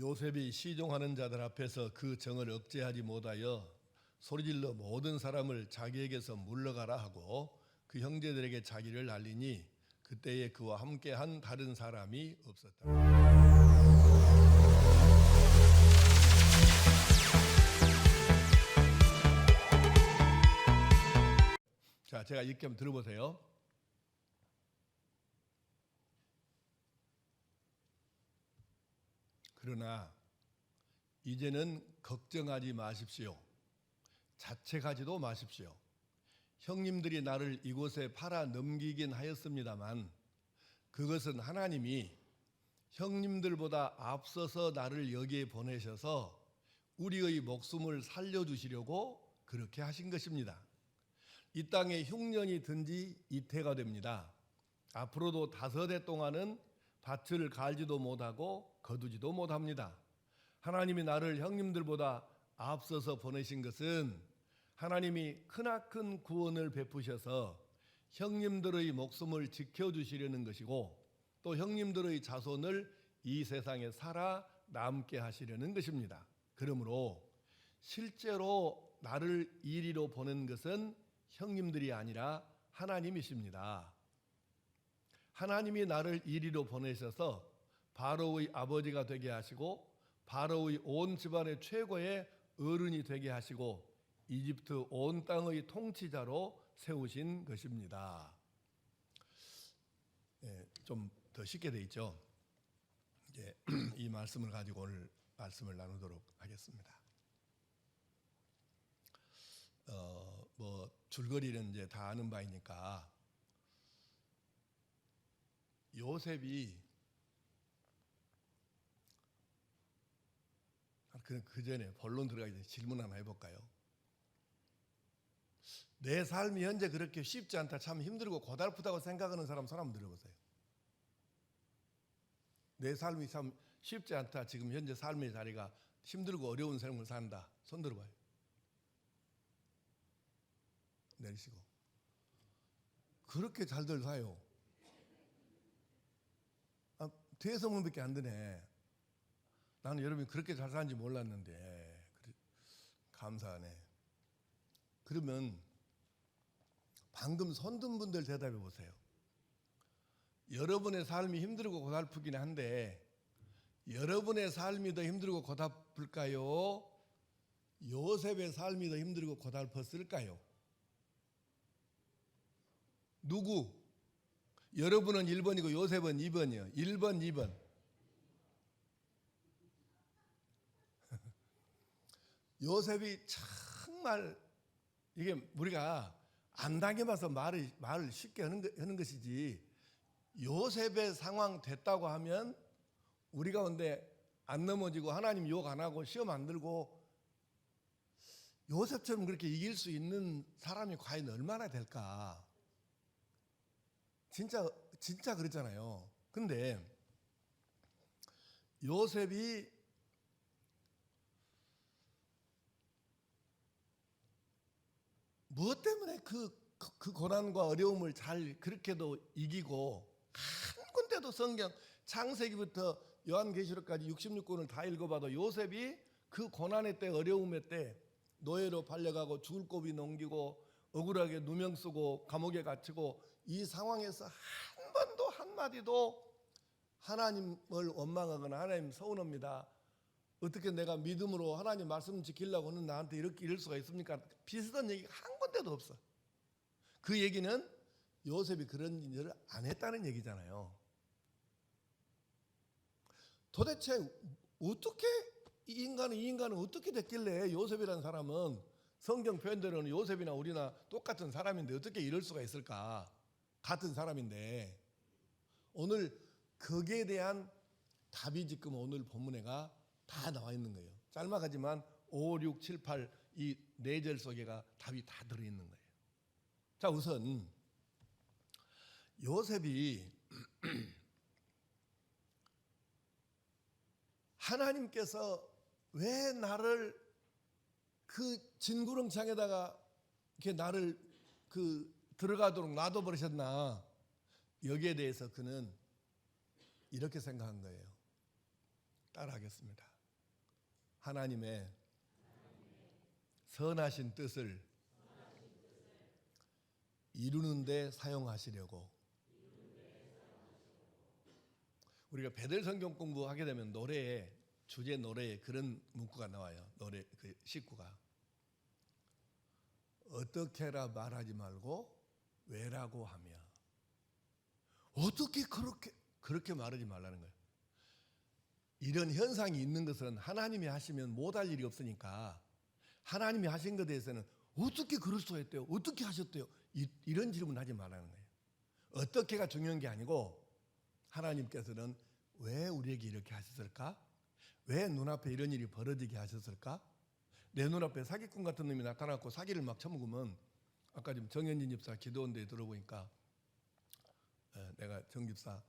요셉이 시종하는 자들 앞에서 그 정을 억제하지 못하여 소리질러 모든 사람을 자기에게서 물러가라 하고 그 형제들에게 자기를 알리니 그때에 그와 함께한 다른 사람이 없었다. 자, 제가 읽게 한번 들어보세요. 그러나 이제는 걱정하지 마십시오. 자책하지도 마십시오. 형님들이 나를 이곳에 팔아 넘기긴 하였습니다만 그것은 하나님이 형님들보다 앞서서 나를 여기에 보내셔서 우리의 목숨을 살려주시려고 그렇게 하신 것입니다. 이 땅에 흉년이 든 지 이태가 됩니다. 앞으로도 5해 동안은 밭을 갈지도 못하고 거두지도 못합니다. 하나님이 나를 형님들보다 앞서서 보내신 것은 하나님이 크나큰 구원을 베푸셔서 형님들의 목숨을 지켜주시려는 것이고 또 형님들의 자손을 이 세상에 살아남게 하시려는 것입니다. 그러므로 실제로 나를 이리로 보낸 것은 형님들이 아니라 하나님이십니다. 하나님이 나를 이리로 보내셔서 바로의 아버지가 되게 하시고 바로의 온 집안의 최고의 어른이 되게 하시고 이집트 온 땅의 통치자로 세우신 것입니다. 좀 더 쉽게 돼 있죠. 이제 이 말씀을 가지고 오늘 말씀을 나누도록 하겠습니다. 줄거리는 이제 다 아는 바이니까 요셉이 그 전에 본론 들어가기 전에 질문 하나 해볼까요? 내 삶이 현재 그렇게 쉽지 않다, 참 힘들고 고달프다고 생각하는 사람 손 한번 들어보세요. 내 삶이 참 쉽지 않다, 지금 현재 삶의 자리가 힘들고 어려운 삶을 산다, 손 들어봐요. 내리시고. 그렇게 잘들 사요. 대소문밖에 안 되네. 나는 여러분이 그렇게 잘 사는지 몰랐는데 감사하네. 그러면 방금 손든 분들 대답해 보세요. 여러분의 삶이 힘들고 고달프긴 한데 여러분의 삶이 더 힘들고 고달플까요? 요셉의 삶이 더 힘들고 고달팠을까요? 누구? 여러분은 1번이고 요셉은 2번이요. 1번, 2번. 요셉이 정말 이게 우리가 안 당해봐서 말을 쉽게 하는 것이지 요셉의 상황 됐다고 하면 우리 가운데 안 넘어지고 하나님 욕 안 하고 시험 안 들고 요셉처럼 그렇게 이길 수 있는 사람이 과연 얼마나 될까? 진짜 그렇잖아요. 근데 요셉이 무엇 때문에 그 고난과 어려움을 잘 그렇게도 이기고 한 군데도 성경 창세기부터 요한계시록까지 66권을 다 읽어봐도 요셉이 그 고난의 때 어려움의 때 노예로 팔려가고 죽을 고비 넘기고 억울하게 누명 쓰고 감옥에 갇히고 이 상황에서 한 번도 한마디도 하나님을 원망하거나 하나님 서운합니다, 어떻게 내가 믿음으로 하나님 말씀 지키려고 하는 나한테 이렇게 이럴 수가 있습니까? 비슷한 얘기가 한 군데도 없어. 그 얘기는 요셉이 그런 일을 안 했다는 얘기잖아요. 도대체 어떻게 이 인간은 어떻게 됐길래 요셉이라는 사람은 성경 표현대로는 요셉이나 우리나 똑같은 사람인데 어떻게 이럴 수가 있을까? 같은 사람인데 오늘 거기에 대한 답이 지금 오늘 본문에가 다 나와 있는 거예요. 짤막하지만 5, 6, 7, 8 이 4절 속에가 답이 다 들어있는 거예요. 자, 우선 요셉이 하나님께서 왜 나를 그 진구렁창에다가 이렇게 나를 들어가도록 놔둬버리셨나, 여기에 대해서 그는 이렇게 생각한 거예요. 따라하겠습니다. 하나님의 선하신 뜻을 이루는 데 사용하시려고. 우리가 베들 성경 공부하게 되면 노래에, 주제 노래에 그런 문구가 나와요. 노래 그 식구가 어떻게라 말하지 말고 왜라고 하며. 어떻게 그렇게 말하지 말라는 거예요. 이런 현상이 있는 것은 하나님이 하시면 못할 일이 없으니까 하나님이 하신 것에 대해서는 어떻게 그럴 수가 있대요? 어떻게 하셨대요? 이런 질문하지 말라는 거예요. 어떻게가 중요한 게 아니고 하나님께서는 왜 우리에게 이렇게 하셨을까? 왜 눈앞에 이런 일이 벌어지게 하셨을까? 내 눈앞에 사기꾼 같은 놈이 나타났고 사기를 막 쳐먹으면, 아까 지금 정현진 집사 기도원 데에 들어보니까 내가 정 집사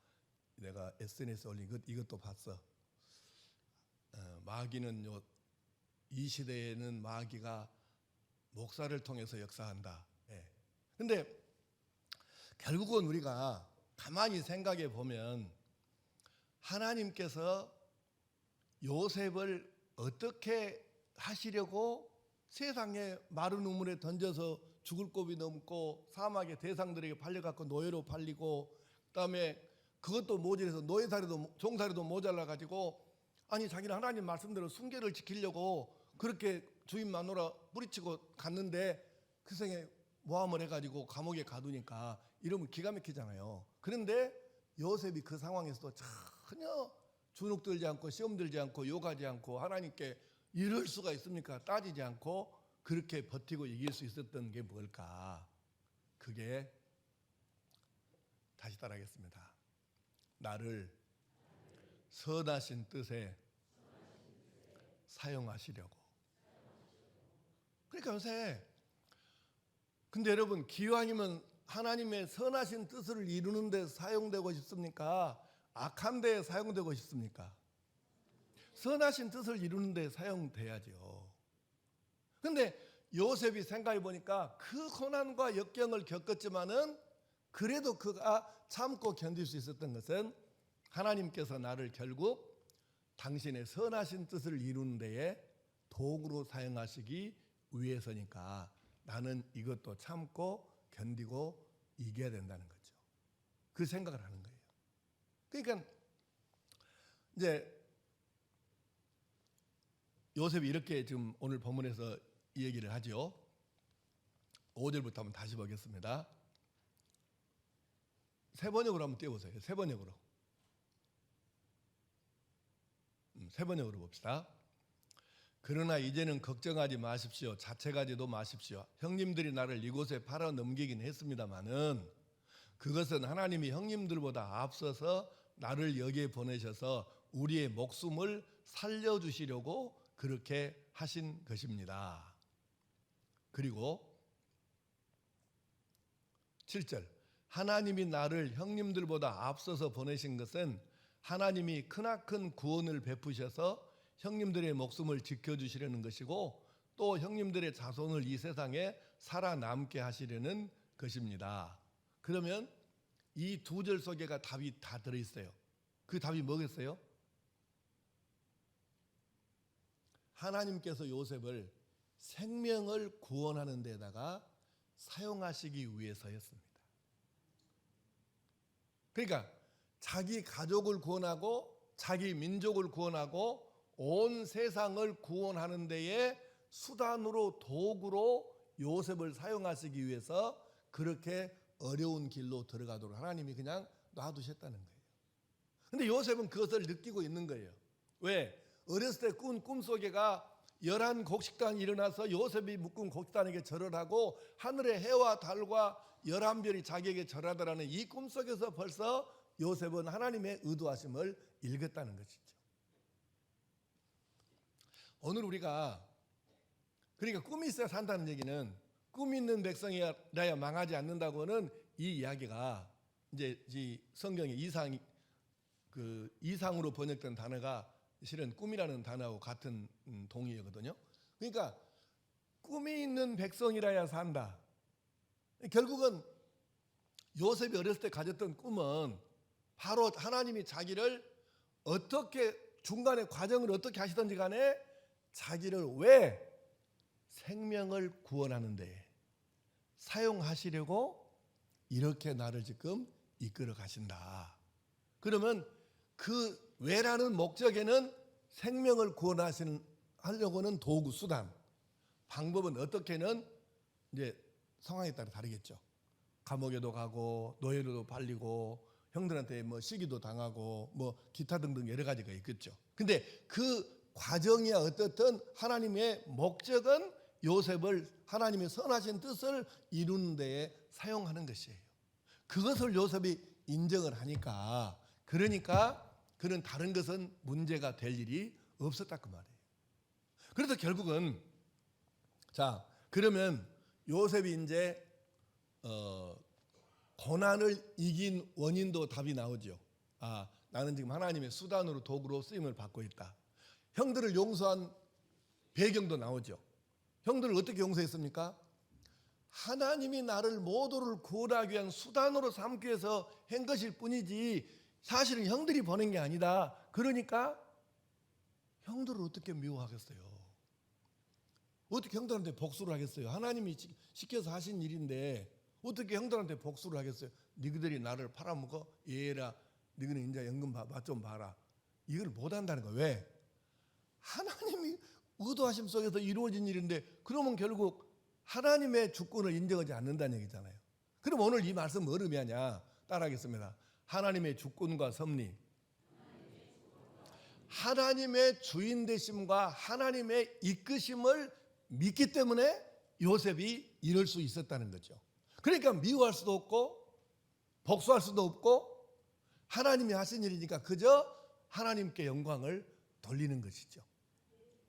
내가 SNS에 올린 이것도 봤어. 마귀는 이 시대에는 마귀가 목사를 통해서 역사한다. 근데 결국은 우리가 가만히 생각해 보면 하나님께서 요셉을 어떻게 하시려고 세상에 마른 우물에 던져서 죽을 곱이 넘고 사막의 대상들에게 팔려갖고 노예로 팔리고, 그다음에 그것도 모자라서 노예살이도 종살이도 모자라가지고, 아니 자기는 하나님 말씀대로 순결을 지키려고 그렇게 주인 마누라 뿌리치고 갔는데 그 생에 모함을 해가지고 감옥에 가두니까 이러면 기가 막히잖아요. 그런데 요셉이 그 상황에서도 전혀 주눅 들지 않고 시험 들지 않고 욕하지 않고 하나님께 이럴 수가 있습니까? 따지지 않고 그렇게 버티고 이길 수 있었던 게 뭘까? 그게, 다시 따라하겠습니다. 나를 선하신 뜻에 사용하시려고. 그러니까 요새, 근데 여러분, 기왕이면 하나님의 선하신 뜻을 이루는 데 사용되고 싶습니까? 악한 데 사용되고 싶습니까? 선하신 뜻을 이루는 데 사용돼야죠. 근데 요셉이 생각해 보니까 그 고난과 역경을 겪었지만은 그래도 그가 참고 견딜 수 있었던 것은 하나님께서 나를 결국 당신의 선하신 뜻을 이루는 데에 도구로 사용하시기 위해서니까 나는 이것도 참고 견디고 이겨야 된다는 거죠. 그 생각을 하는 거예요. 그러니까 이제 요셉이 이렇게 지금 오늘 본문에서 이 얘기를 하죠. 5절부터 한번 다시 보겠습니다. 세 번역으로 한번 띄워보세요. 세 번역으로. 세 번역으로 봅시다. 그러나 이제는 걱정하지 마십시오. 자책하지도 마십시오. 형님들이 나를 이곳에 팔아 넘기긴 했습니다마는 그것은 하나님이 형님들보다 앞서서 나를 여기에 보내셔서 우리의 목숨을 살려주시려고 그렇게 하신 것입니다. 그리고 7절, 하나님이 나를 형님들보다 앞서서 보내신 것은 하나님이 크나큰 구원을 베푸셔서 형님들의 목숨을 지켜주시려는 것이고 또 형님들의 자손을 이 세상에 살아남게 하시려는 것입니다. 그러면 이 두 절 속에가 답이 다 들어있어요. 그 답이 뭐겠어요? 하나님께서 요셉을 생명을 구원하는 데다가 사용하시기 위해서였습니다. 그러니까 자기 가족을 구원하고 자기 민족을 구원하고 온 세상을 구원하는 데에 수단으로 도구로 요셉을 사용하시기 위해서 그렇게 어려운 길로 들어가도록 하나님이 그냥 놔두셨다는 거예요. 근데 요셉은 그것을 느끼고 있는 거예요. 왜? 어렸을 때 꾼 꿈속에가 11곡식단이 일어나서 요셉이 묶은 곡식단에게 절을 하고 하늘의 해와 달과 11별이 자기에게 절하더라는 이 꿈속에서 벌써 요셉은 하나님의 의도하심을 읽었다는 것이죠. 오늘 우리가 그러니까 꿈이 있어야 산다는 얘기는 꿈 있는 백성이라야 망하지 않는다고는 이 이야기가 이제 이 성경의 이상으로 번역된 단어가 실은 꿈이라는 단어하고 같은 동의어거든요. 그러니까 꿈이 있는 백성이라야 산다. 결국은 요셉이 어렸을 때 가졌던 꿈은 바로 하나님이 자기를 어떻게 중간에 과정을 어떻게 하시든지 간에 자기를 왜 생명을 구원하는데 사용하시려고 이렇게 나를 지금 이끌어 가신다. 그러면 그 왜라는 목적에는 생명을 구원하려고는 도구, 수단, 방법은 어떻게는 이제 상황에 따라 다르겠죠. 감옥에도 가고 노예로도 팔리고 형들한테 뭐 시기도 당하고 뭐 기타 등등 여러 가지가 있겠죠. 근데 그 과정이 어떻든 하나님의 목적은 요셉을 하나님의 선하신 뜻을 이루는 데에 사용하는 것이에요. 그것을 요셉이 인정을 하니까 그러니까 그는 다른 것은 문제가 될 일이 없었다 그 말이에요. 그래서 결국은 자 그러면 요셉이 이제 고난을 이긴 원인도 답이 나오죠. 아 나는 지금 하나님의 수단으로 도구로 쓰임을 받고 있다. 형들을 용서한 배경도 나오죠. 형들을 어떻게 용서했습니까? 하나님이 나를 모두를 구원하기 위한 수단으로 삼기 위해서 한 것일 뿐이지 사실은 형들이 보낸 게 아니다. 그러니까 형들을 어떻게 미워하겠어요? 어떻게 형들한테 복수를 하겠어요? 하나님이 시켜서 하신 일인데 어떻게 형들한테 복수를 하겠어요? 너희들이 나를 팔아먹어? 얘라 너희는 이제 연금 맛 좀 봐라. 이걸 못한다는 거예요. 왜? 하나님이 의도하심 속에서 이루어진 일인데 그러면 결국 하나님의 주권을 인정하지 않는다는 얘기잖아요. 그럼 오늘 이 말씀 뭘 의미하냐? 따라하겠습니다. 하나님의 주권과 섭리, 하나님의 주인 되심과 하나님의 이끄심을 믿기 때문에 요셉이 이럴 수 있었다는 거죠. 그러니까 미워할 수도 없고 복수할 수도 없고 하나님이 하신 일이니까 그저 하나님께 영광을 돌리는 것이죠.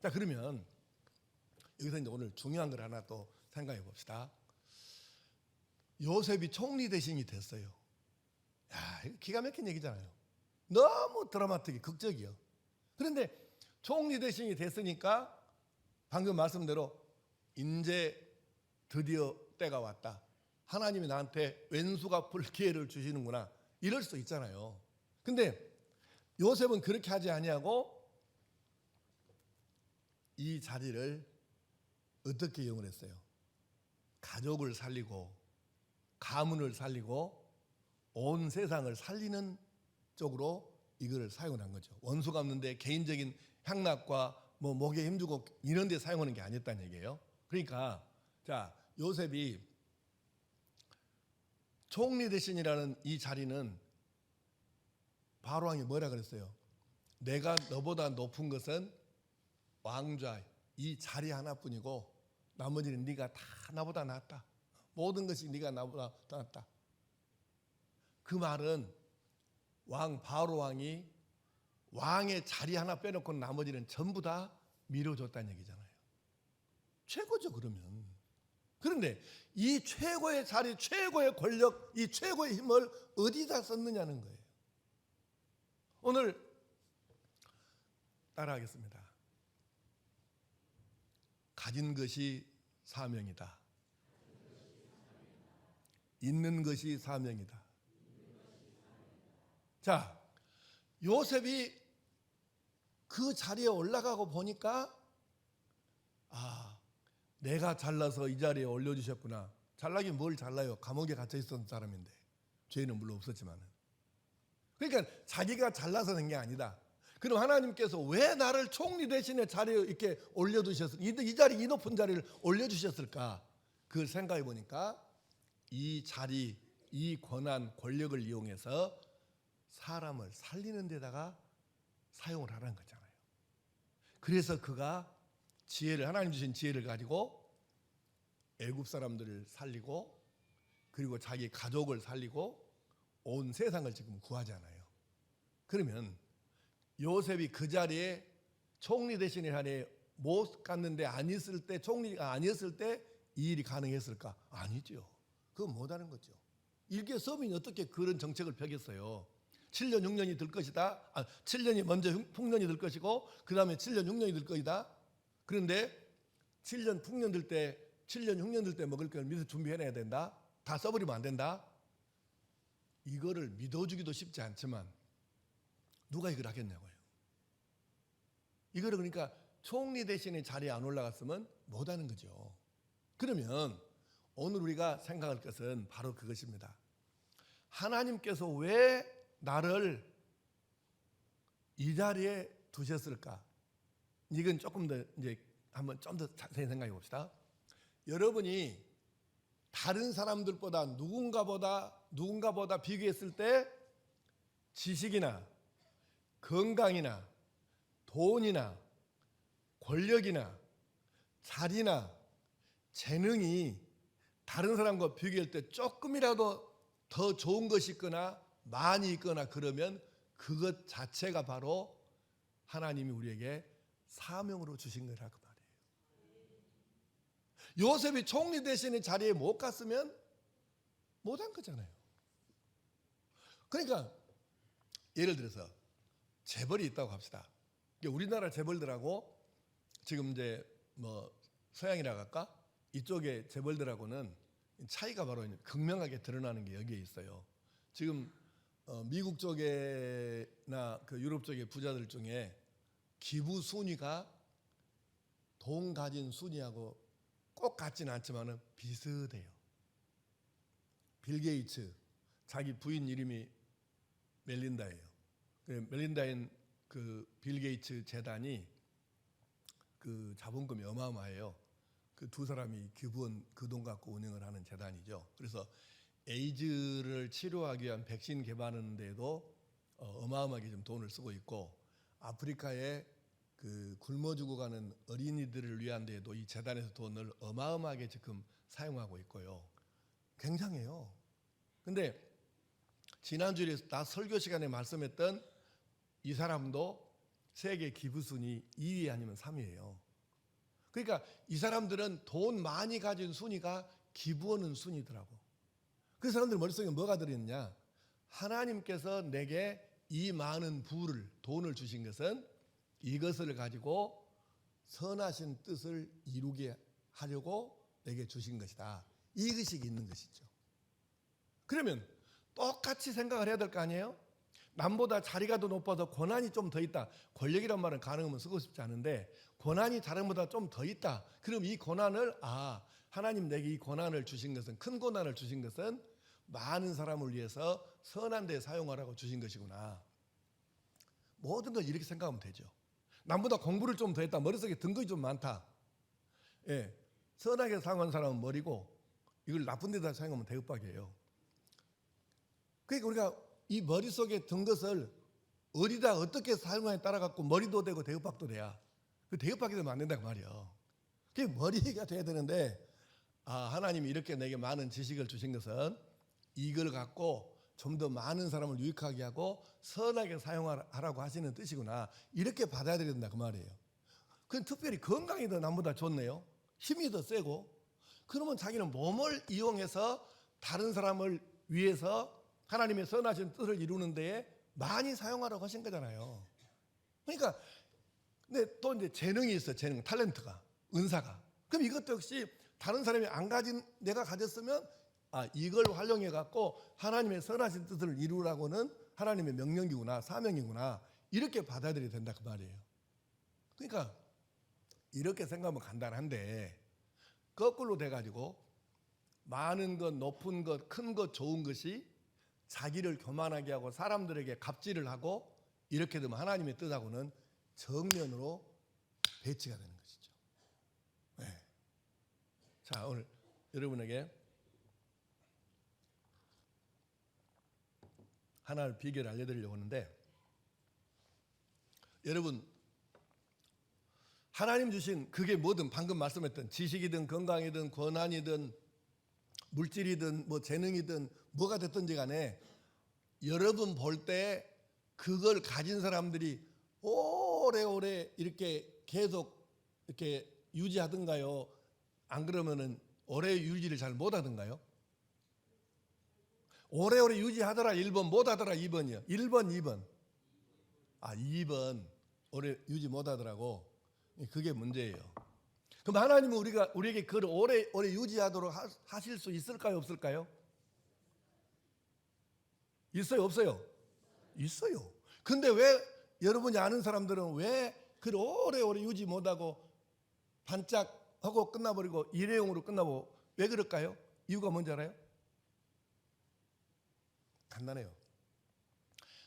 자 그러면 여기서 이제 오늘 중요한 걸 하나 또 생각해 봅시다. 요셉이 총리 대신이 됐어요. 야, 이거 기가 막힌 얘기잖아요. 너무 드라마틱이 극적이요. 그런데 총리 대신이 됐으니까 방금 말씀대로 이제 드디어 때가 왔다. 하나님이 나한테 왼수 갚을 기회를 주시는구나. 이럴 수 있잖아요. 근데 요셉은 그렇게 하지 아니하고 이 자리를 어떻게 이용을 했어요? 가족을 살리고 가문을 살리고 온 세상을 살리는 쪽으로 이거를 사용을 한 거죠. 원수 갚는데 개인적인 향락과 뭐 목에 힘주고 이런 데 사용하는 게 아니었다는 얘기예요. 그러니까 자 요셉이 총리 대신이라는 이 자리는 바로 왕이 뭐라 그랬어요? 내가 너보다 높은 것은 왕좌 이 자리 하나뿐이고 나머지는 네가 다 나보다 낫다. 모든 것이 네가 나보다 낫다. 그 말은 바로 왕이 왕의 자리 하나 빼놓고 나머지는 전부 다 밀어줬다는 얘기잖아요. 최고죠 그러면. 그런데 이 최고의 자리, 최고의 권력, 이 최고의 힘을 어디다 썼느냐는 거예요. 오늘 따라하겠습니다. 가진 것이 사명이다. 있는 것이 사명이다. 자, 요셉이 그 자리에 올라가고 보니까 내가 잘나서 이 자리에 올려주셨구나. 잘나긴 뭘 잘나요? 감옥에 갇혀 있었던 사람인데 죄는 물론 없었지만 그러니까 자기가 잘나서 된 게 아니다. 그럼 하나님께서 왜 나를 총리 대신에 자리에 이렇게 올려두셨을까? 이 자리, 이 높은 자리를 올려주셨을까? 그걸 생각해 보니까 이 자리, 이 권한, 권력을 이용해서 사람을 살리는 데다가 사용을 하라는 거잖아요. 그래서 그가 하나님 주신 지혜를 가지고 애굽 사람들을 살리고 그리고 자기 가족을 살리고 온 세상을 지금 구하잖아요. 그러면 요셉이 그 자리에 총리 대신에 자리에 못 갔는데 아니었을 때 총리가 아니었을 때 이 일이 가능했을까? 아니죠. 그건 못하는 거죠. 일개 서민이 어떻게 그런 정책을 펴겠어요? 7년 6년이 들 것이다. 7년이 먼저 풍년이 들 것이고 그 다음에 7년 6년이 들 것이다. 그런데 7년 풍년 들 때 7년 6년 들 때 먹을 걸 미리 준비해놔야 된다. 다 써버리면 안 된다. 이거를 믿어주기도 쉽지 않지만 누가 이걸 하겠냐고요. 이거를 그러니까 총리 대신에 자리에 안 올라갔으면 못하는 거죠. 그러면 오늘 우리가 생각할 것은 바로 그것입니다. 하나님께서 왜 나를 이 자리에 두셨을까? 이건 조금 더 이제 한번 좀 더 자세히 생각해 봅시다. 여러분이 다른 사람들보다 누군가보다 비교했을 때 지식이나 건강이나 돈이나 권력이나 자리나 재능이 다른 사람과 비교할 때 조금이라도 더 좋은 것이 있거나 많이 있거나 그러면 그것 자체가 바로 하나님이 우리에게 사명으로 주신 거라고 말이에요. 요셉이 총리 대신에 자리에 못 갔으면 못한 거잖아요. 그러니까 예를 들어서 재벌이 있다고 합시다. 우리나라 재벌들하고 지금 이제 뭐 서양이라고 할까? 이쪽의 재벌들하고는 차이가 바로 극명하게 드러나는 게 여기에 있어요. 지금 미국 쪽에나 그 유럽 쪽의 부자들 중에 기부 순위가 돈 가진 순위하고 꼭 같지는 않지만은 비슷해요. 빌 게이츠 자기 부인 이름이 멜린다예요. 멜린다인 그 빌 게이츠 재단이 그 자본금이 어마어마해요. 그 두 사람이 기부한 그 돈 갖고 운영을 하는 재단이죠. 그래서 에이즈를 치료하기 위한 백신 개발하는 데에도 어마어마하게 좀 돈을 쓰고 있고, 아프리카에 그 굶어 죽어가는 어린이들을 위한 데에도 이 재단에서 돈을 어마어마하게 지금 사용하고 있고요. 굉장해요. 근데 지난주에 나 설교 시간에 말씀했던 이 사람도 세계 기부 순위 2위 아니면 3위예요. 그러니까 이 사람들은 돈 많이 가진 순위가 기부하는 순위더라고. 그 사람들 머릿속에 뭐가 들어있느냐? 하나님께서 내게 이 많은 부를, 돈을 주신 것은 이것을 가지고 선하신 뜻을 이루게 하려고 내게 주신 것이다. 이 의식이 있는 것이죠. 그러면 똑같이 생각을 해야 될 거 아니에요? 남보다 자리가 더 높아서 권한이 좀 더 있다. 권력이란 말은 가능하면 쓰고 싶지 않은데 권한이 다른보다 좀 더 있다. 그럼 이 권한을 하나님 내게 이 권한을 주신 것은, 큰 권한을 주신 것은 많은 사람을 위해서 선한 데 사용하라고 주신 것이구나. 모든 걸 이렇게 생각하면 되죠. 남보다 공부를 좀 더 했다. 머릿속에 든 것이 좀 많다. 예, 선하게 사용한 사람은 머리고 이걸 나쁜 데다 사용하면 대upp박이에요. 그러니까 우리가 이 머릿속에 든 것을 어디다 어떻게 사용하냐에 따라 갖고 머리도 되고 대upp박도 돼야. 그 대upp박이 되면 안 된다고 말이에요. 그게 머리가 돼야 되는데 하나님이 이렇게 내게 많은 지식을 주신 것은 이걸 갖고 좀 더 많은 사람을 유익하게 하고 선하게 사용하라고 하시는 뜻이구나. 이렇게 받아들여야 된다 그 말이에요. 그건 특별히 건강이 더 남보다 좋네요. 힘이 더 세고. 그러면 자기는 몸을 이용해서 다른 사람을 위해서 하나님의 선하신 뜻을 이루는 데에 많이 사용하라고 하신 거잖아요. 그러니까 근데 또 이제 재능이 있어. 재능, 탤런트가, 은사가. 그럼 이것도 역시 다른 사람이 안 가진 내가 가졌으면 이걸 활용해 갖고 하나님의 선하신 뜻을 이루라고는 하나님의 명령이구나, 사명이구나, 이렇게 받아들여야 된다 그 말이에요. 그러니까 이렇게 생각하면 간단한데 거꾸로 돼가지고 많은 것, 높은 것, 큰 것, 좋은 것이 자기를 교만하게 하고 사람들에게 갑질을 하고 이렇게 되면 하나님의 뜻하고는 정면으로 배치가 되는 것이죠. 네. 자, 오늘 여러분에게 하나를 비결을 알려드리려고 하는데, 여러분 하나님 주신 그게 뭐든 방금 말씀했던 지식이든 건강이든 권한이든 물질이든 뭐 재능이든 뭐가 됐든지 간에 여러분 볼 때 그걸 가진 사람들이 오래오래 이렇게 계속 이렇게 유지하든가요? 안 그러면은 오래 유지를 잘 못하든가요? 오래오래 유지하더라 1번, 못하더라 2번이요. 1번, 2번. 2번 오래 유지 못하더라고. 그게 문제예요. 그럼 하나님은 우리에게 그걸 오래 유지하도록 하실 수 있을까요, 없을까요? 있어요, 없어요? 있어요. 근데 왜 여러분이 아는 사람들은 왜 그걸 오래오래 유지 못하고 반짝하고 끝나버리고 일회용으로 끝나고 왜 그럴까요? 이유가 뭔지 알아요? 간단해요.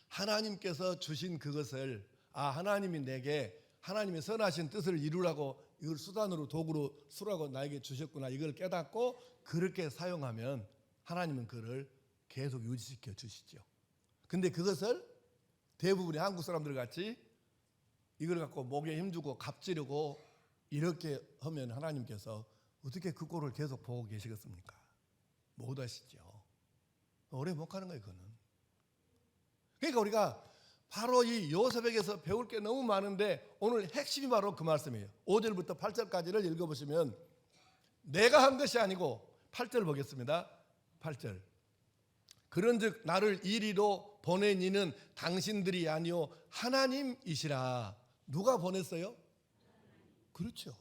하나님께서 주신 그것을 하나님이 내게 하나님의 선하신 뜻을 이루라고 이걸 수단으로 도구로 쓰라고 나에게 주셨구나 이걸 깨닫고 그렇게 사용하면 하나님은 그를 계속 유지시켜 주시죠. 근데 그것을 대부분의 한국 사람들 같이 이걸 갖고 목에 힘주고 갑지르고 이렇게 하면 하나님께서 어떻게 그 꼴을 계속 보고 계시겠습니까? 못 하시죠. 오래 못 가는 거예요, 그거는. 그러니까 우리가 바로 이 요셉에게서 배울 게 너무 많은데 오늘 핵심이 바로 그 말씀이에요. 5절부터 8절까지를 읽어보시면 내가 한 것이 아니고 8절 보겠습니다. 8절 그런즉 나를 이리로 보낸 이는 당신들이 아니요 하나님이시라. 누가 보냈어요? 그렇죠.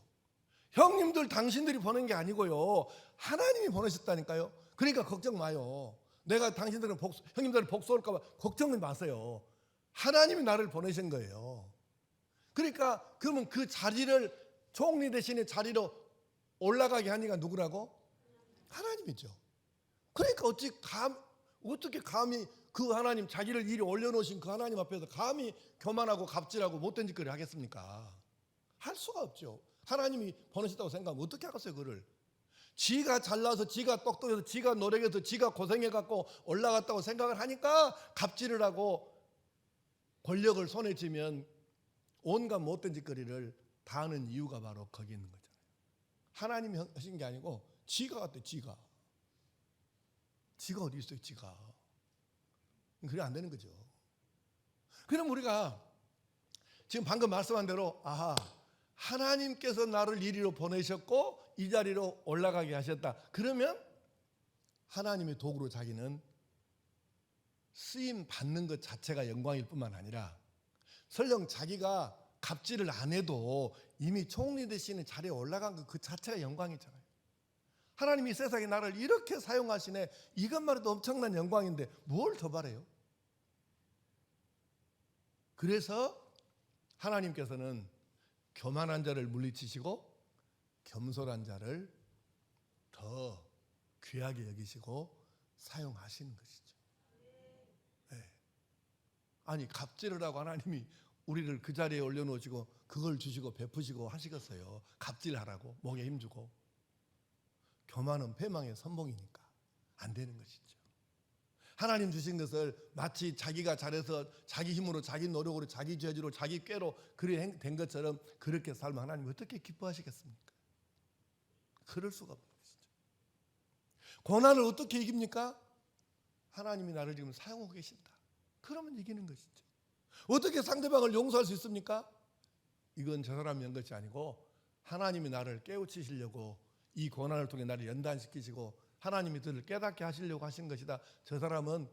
형님들 당신들이 보낸 게 아니고요 하나님이 보내셨다니까요. 그러니까 걱정 마요. 내가 당신들은 형님들을 복수할까 봐 걱정은 마세요. 하나님이 나를 보내신 거예요. 그러니까 그러면 그 자리를 총리 대신에 자리로 올라가게 하니까 누구라고? 하나님이죠. 그러니까 어떻게 감히 그 하나님 자기를 이리 올려놓으신 그 하나님 앞에서 감히 교만하고 갑질하고 못된 짓거리 하겠습니까? 할 수가 없죠. 하나님이 보내셨다고 생각하면 어떻게 하겠어요 그를. 지가 잘나서 지가 똑똑해서 지가 노력해서 지가 고생해갖고 올라갔다고 생각을 하니까 갑질을 하고 권력을 손에 쥐면 온갖 못된 짓거리를 다 하는 이유가 바로 거기 있는 거잖아요. 하나님이 하신 게 아니고 지가 같대. 지가 어디 있어요 지가. 그래 안 되는 거죠. 그럼 우리가 지금 방금 말씀한 대로 하나님께서 나를 이리로 보내셨고 이 자리로 올라가게 하셨다. 그러면 하나님의 도구로 자기는 쓰임 받는 것 자체가 영광일 뿐만 아니라 설령 자기가 갑질을 안 해도 이미 총리 되시는 자리에 올라간 것 그 자체가 영광이잖아요. 하나님이 세상에 나를 이렇게 사용하시네. 이것만 해도 엄청난 영광인데 뭘 더 바래요? 그래서 하나님께서는 교만한 자를 물리치시고 겸손한 자를 더 귀하게 여기시고 사용하시는 것이죠. 네. 아니 갑질을 하고 하나님이 우리를 그 자리에 올려놓으시고 그걸 주시고 베푸시고 하시겠어요. 갑질하라고 목에 힘주고. 교만은 패망의 선봉이니까 안 되는 것이죠. 하나님 주신 것을 마치 자기가 잘해서 자기 힘으로 자기 노력으로 자기 죄지로 자기 꾀로 그리 된 것처럼 그렇게 살면 하나님 어떻게 기뻐하시겠습니까? 그럴 수가 없는 것이죠. 고난을 어떻게 이깁니까? 하나님이 나를 지금 사용하고 계신다. 그러면 이기는 것이죠. 어떻게 상대방을 용서할 수 있습니까? 이건 저 사람이 한 것이 아니고 하나님이 나를 깨우치시려고 이 고난을 통해 나를 연단시키시고 하나님이 그를 깨닫게 하시려고 하신 것이다. 저 사람은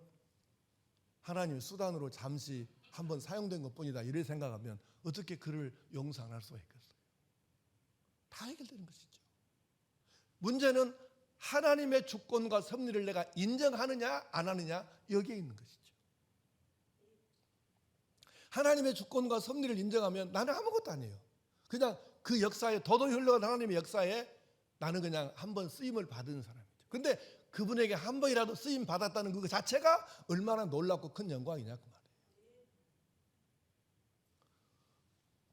하나님의 수단으로 잠시 한번 사용된 것뿐이다. 이렇게 생각하면 어떻게 그를 용서 안 할 수가 있겠어요? 다 해결되는 것이죠. 문제는 하나님의 주권과 섭리를 내가 인정하느냐 안 하느냐 여기에 있는 것이죠. 하나님의 주권과 섭리를 인정하면 나는 아무것도 아니에요. 그냥 그 역사에 더더욱 흘러간 하나님의 역사에 나는 그냥 한번 쓰임을 받은 사람이죠. 근데 그분에게 한 번이라도 쓰임 받았다는 그 자체가 얼마나 놀랍고 큰 영광이냐 그 말이에요.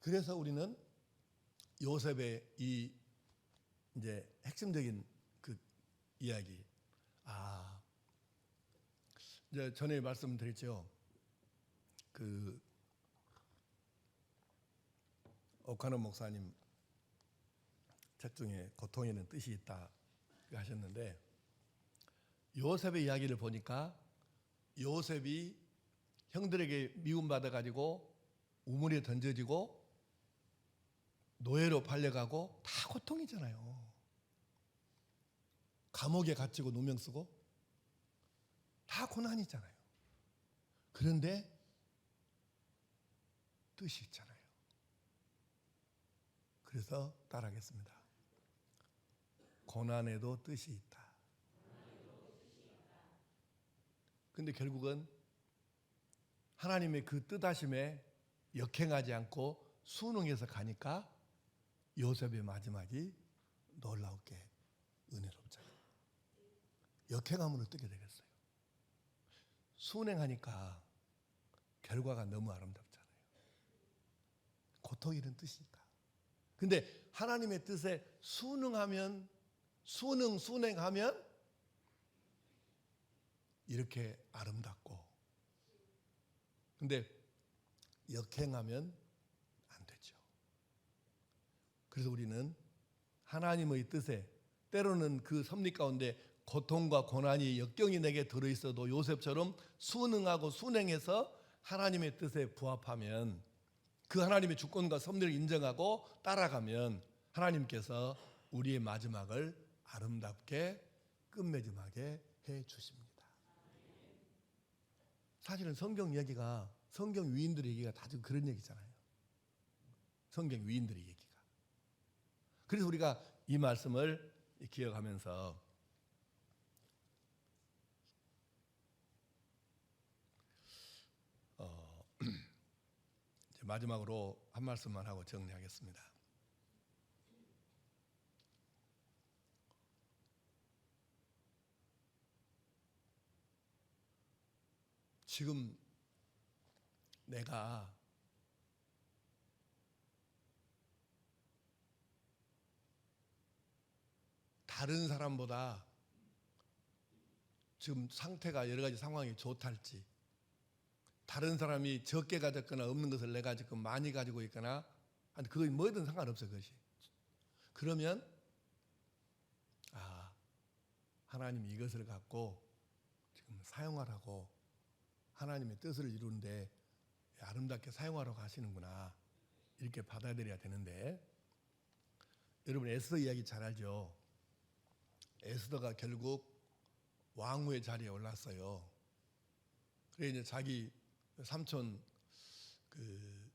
그래서 우리는 요셉의 이 이제 핵심적인 그 이야기. 이제 전에 말씀드렸죠. 그 오카노 목사님 책 중에 고통에는 뜻이 있다 하셨는데 요셉의 이야기를 보니까 요셉이 형들에게 미움받아 가지고 우물에 던져지고 노예로 팔려가고 다 고통이잖아요. 감옥에 갇히고 누명 쓰고 다 고난이잖아요. 그런데 뜻이 있잖아요. 그래서 따라하겠습니다. 고난에도 뜻이 있다. 근데 결국은 하나님의 그 뜻하심에 역행하지 않고 순응해서 가니까 요셉의 마지막이 놀랍게 은혜롭잖아요. 역행함을 어떻게 되겠어요? 순행하니까 결과가 너무 아름답잖아요. 고통 이런 뜻이니까. 근데 하나님의 뜻에 순응하면, 순행하면 이렇게 아름답고, 근데 역행하면 안 되죠. 그래서 우리는 하나님의 뜻에, 때로는 그 섭리 가운데 고통과 고난이 역경이 내게 들어있어도 요셉처럼 순응하고 순행해서 하나님의 뜻에 부합하면, 그 하나님의 주권과 섭리를 인정하고 따라가면 하나님께서 우리의 마지막을 아름답게 끝맺음하게 해 주십니다. 사실은 성경 이야기가, 성경 위인들의 얘기가 다 지금 그런 얘기잖아요. 성경 위인들의 얘기가. 그래서 우리가 이 말씀을 기억하면서 이제 마지막으로 한 말씀만 하고 정리하겠습니다. 지금 내가 다른 사람보다 지금 상태가 여러 가지 상황이 좋달지, 다른 사람이 적게 가졌거나 없는 것을 내가 지금 많이 가지고 있거나, 그건 뭐든 상관없어요. 그것이. 그러면 하나님이 이것을 갖고 지금 사용하라고, 하나님의 뜻을 이루는데 아름답게 사용하라고 하시는구나, 이렇게 받아들여야 되는데, 여러분 에스더 이야기 잘 알죠? 에스더가 결국 왕후의 자리에 올랐어요. 그래 이제 자기 삼촌 그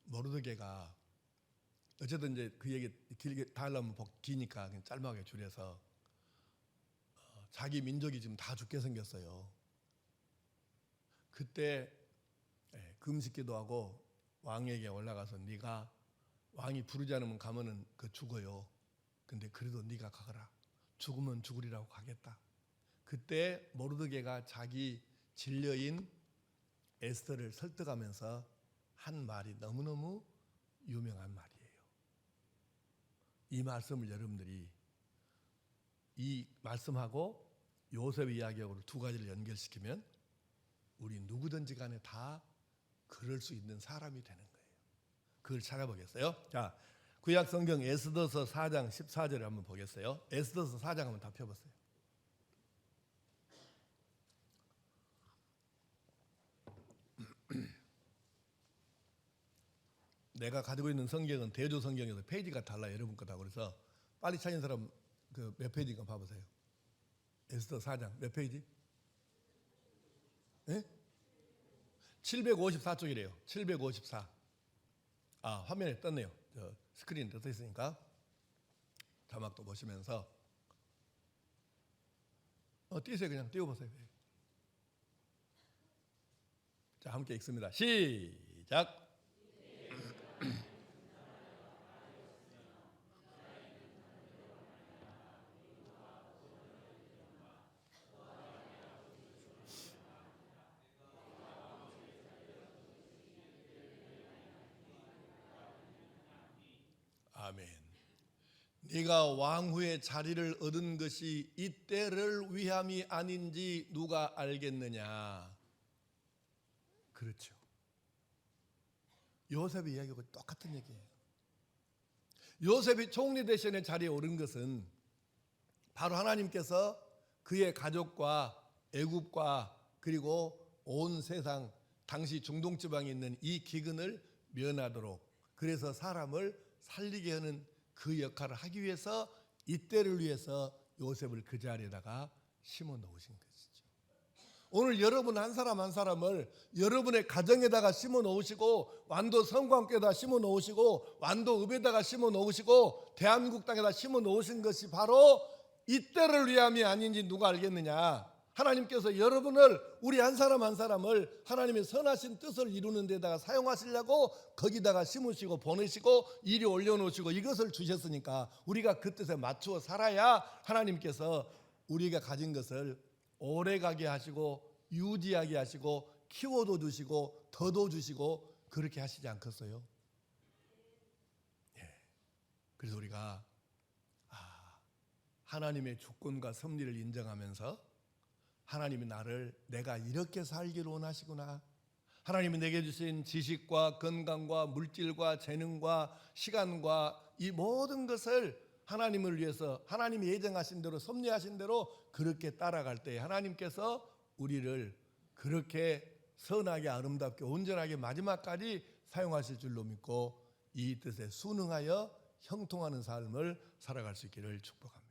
모르드게가, 어쨌든 이제 그 얘기 길게 다 하려면 기니까 그냥 짧게 줄여서, 자기 민족이 지금 다 죽게 생겼어요. 그때 금식기도 하고 왕에게 올라가서, 네가 왕이 부르지 않으면 가면은 그 죽어요. 근데 그래도 네가 가거라. 죽으면 죽으리라고 가겠다. 그때 모르드게가 자기 진려인 에스더를 설득하면서 한 말이 너무너무 유명한 말이에요. 이 말씀을 여러분들이 이 말씀하고 요셉의 이야기하고 두 가지를 연결시키면 우리 누구든지 간에 다 그럴 수 있는 사람이 되는 거예요. 그걸 찾아보겠어요? 자, 구약 성경 에스더서 4장 14절을 한번 보겠어요. 에스더서 4장 한번 다 펴보세요. 내가 가지고 있는 성경은 대조 성경에서 페이지가 달라요. 여러분 거다. 그래서 빨리 찾은 사람 그 몇 페이지인가 봐보세요. 에스더 4장 몇 페이지? 네? 754쪽이래요. 754. 화면에 떴네요. 스크린 떠 있으니까 자막도 보시면서 띄세요. 그냥 띄워보세요. 자, 함께 읽습니다. 시작. 아멘. 네가 왕후의 자리를 얻은 것이 이때를 위함이 아닌지 누가 알겠느냐. 그렇죠. 요셉의 이야기하고 똑같은 얘기예요. 요셉이 총리 대신의 자리에 오른 것은 바로 하나님께서 그의 가족과 애굽과 그리고 온 세상, 당시 중동 지방에 있는 이 기근을 면하도록, 그래서 사람을 살리게 하는 그 역할을 하기 위해서 이때를 위해서 요셉을 그 자리에다가 심어 놓으신 것이죠. 오늘 여러분 한 사람 한 사람을 여러분의 가정에다가 심어 놓으시고, 완도 성광교에다 심어 놓으시고, 완도 읍에다가 심어 놓으시고, 대한민국 땅에다 심어 놓으신 것이 바로 이때를 위함이 아닌지 누가 알겠느냐. 하나님께서 여러분을, 우리 한 사람 한 사람을 하나님의 선하신 뜻을 이루는 데다가 사용하시려고 거기다가 심으시고 보내시고 이리 올려놓으시고 이것을 주셨으니까 우리가 그 뜻에 맞추어 살아야 하나님께서 우리가 가진 것을 오래가게 하시고 유지하게 하시고 키워도 주시고 더도 주시고 그렇게 하시지 않겠어요? 예. 그래서 우리가 하나님의 주권과 섭리를 인정하면서 하나님이 나를, 내가 이렇게 살기를 원하시구나, 하나님이 내게 주신 지식과 건강과 물질과 재능과 시간과 이 모든 것을 하나님을 위해서 하나님이 예정하신 대로 섭리하신 대로 그렇게 따라갈 때 하나님께서 우리를 그렇게 선하게 아름답게 온전하게 마지막까지 사용하실 줄로 믿고 이 뜻에 순응하여 형통하는 삶을 살아갈 수 있기를 축복합니다.